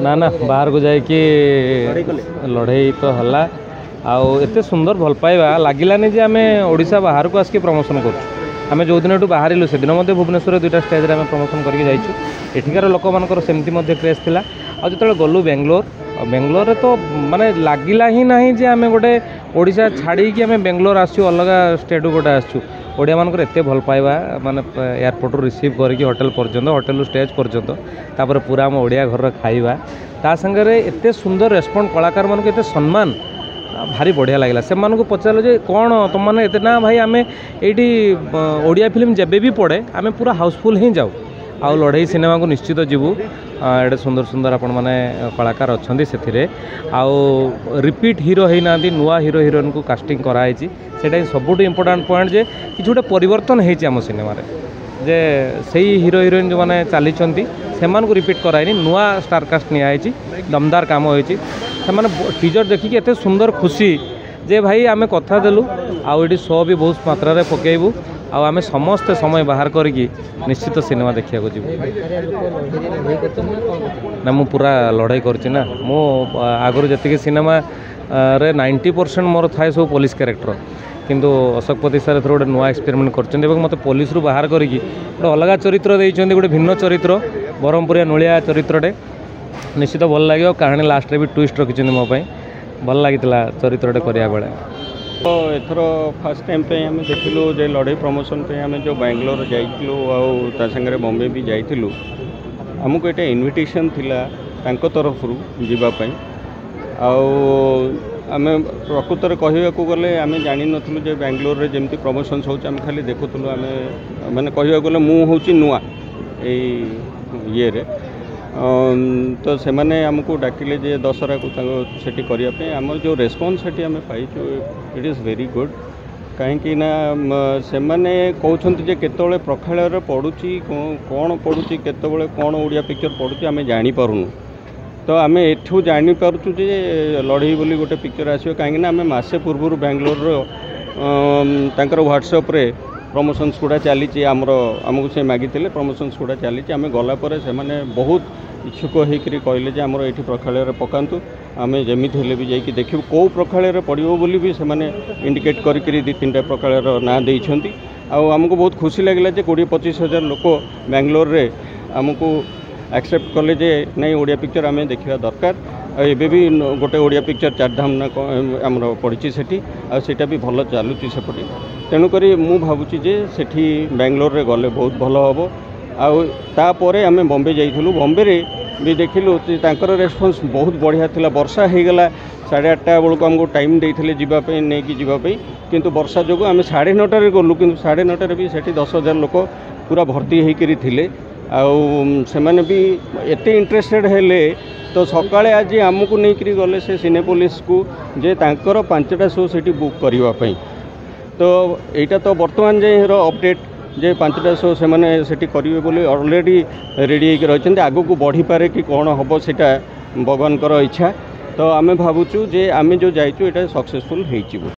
ना ना बाहर को जाइए लड़े तो हला आते सुंदर भल पाइबा लगिलानी जे आम ओडिशा बाहर को आसिक प्रमोशन करें जो दिन बाहर से दिन भुवनेश्वर दुईटा स्टेज में प्रमोशन करके जाइए एठिकार लोक मानकर सेमती क्रेज थी जो गलु बेंगलोर बेंगलोर तो माने लगिला ही ना जे आम गोटे ओडिशा छाड़ी आम बेंगलोर आसू अलग स्टेट गोटे आसू ओडिया मानकर एत भल पाइबा माने एयरपोर्ट रिसीव करके होटेल पर्यंत होटेल स्टेज पर्यंत तापर पूरा आम ओडिया घर खाइबा ता संगे एत सुंदर रेस्पॉन्ड कलाकार मानक एत सम्मान भारी बढ़िया लगे से पचार जे कौन तुम मैंने एत ना भाई आम ये ओडिया फिल्म जब भी पड़े आम पूरा हाउसफुल ही जाऊ आउ लड़ई सिनेमा को निश्चित जीवु एडे सुंदर सुंदर आपण मैंने कलाकार अच्छा से आउ रिपीट हीरो होना नुआ हीरो हिरोइन को कास्टिंग कराई से सबुठ इम्पोर्टाट पॉइंट जे कि गोटे परिवर्तन होम सिनेमा जे सही हीरो हिरोइन जो मैंने चली से रिपीट कराइनी नुआ स्टार कास्ट नियाई दमदार काम होती टीजर देखिए एत सुंदर खुशी जे भाई आम कथा देलु आउ शो भी बहुत मात्रा रे पकेबू आम समस्ते समय बाहर करके निश्चित सिनेमा देखा जीव ना मु पूरा लड़ाई करना मु आगुरी जी सिनेमा रे 90% मोर थाए सब पुलिस कैरेक्टर किंतु अशोकपति सार एथर गोटे नुआ एक्सपेरिमेंट कर मत पुलिस बाहर करके गोटे अलग चरित्र देते गोटे भिन्न चरित्र ब्रह्मपुरिया नूलिया चरित्रटे निश्चित भल लगे कहानी लास्ट भी ट्विस्ट रखिंट मोपाई भल लगी चरित्रटे करा बेले तो एथर फास्ट टाइम पे आम देखिलु जे लड़ई प्रमोशन पे आम जो बेंगलोर जाइलु आ सागर बॉम्बे भी जाइलु आमको ये इनविटेशन थिला तांको तरफ जीवाई आम प्रकृत कहवाक गले आम जानी नथुलु जे बेंगलोर रे जेमती प्रमोशन होउछ आम खाली देखुलु आम माने कहवाक गले मु होउची नुआ ये रे तो से मैंने आमको डाकिले जे दशहरा को सेठी करने आम जो रेस्पॉन्स सेठी आम पाइचु इट इज़ वेरी गुड कहीं ना से मैंने कहते जे केतबले प्रखालय पड़ुची कौन पड़ुची केतबले कौन ओडिया पिक्चर पड़ुची आम जानीपारूनु तो आम एठू जानीपारुचु जे लड़ई बोली गोटे पिक्चर आसो कहीं आम मसे पूर्व बेंगलोर तांकर व्हाट्सएप रे प्रमोशन्स गुड़ा चली आमको से मागिले प्रमोशन्स गुड़ा चली आम गलापर से मैंने बहुत इच्छुक होकर कहले जे आमर ये प्रखालय पकातु आम जमी हेल्ले भी जाकि देखू कौ प्रखालय पड़ो बोली भी से इंडिकेट करी दी तीन प्रखालय ना देती आमको बहुत खुशी लगे जे 20-25 हज़ार लोक बेंगलोर रे आमको एक्सेप्ट कले जे नहीं ओडिया पिक्चर आम देखा दरकार एबे भी गोटे ओडिया पिक्चर चारधाम ना आमर पड़ी सेटा भी भल चलुची सेपटे तेणुक मु भावुची जे सेठी बेंगलोर रे गले बहुत भल हम आउे आम बॉम्बे जाइलु बॉम्बे रे भी देखिलु तांकर रेस्पॉन्स बहुत बढ़िया थिला वर्षा हो गला 8:30 बेलू आमको टाइम देते जीवाई नहीं जीवाई किंतु वर्षा जो आम 9:30 गलु कि 9:30 भी सेठी 10,000 लोक पूरा भर्ती होकर थे आने भी एत इंटरेस्टेड हेले तो सकाळे आज आमको नहीं गले से सिनेपोलिस को जे तांकर 5टा शो सेठी बुक करने तो यहाँ तो बर्तमान जाए अपडेट जे 5टा शो से मैंने सेठी करेंगे बोली ऑलरेडी रेडी होकर आगू को बढ़ी पारे कि कौन हम सेटा भगवान इच्छा तो आम भावुचु जे आम जो जाइचु ये सक्सेसफुल हो।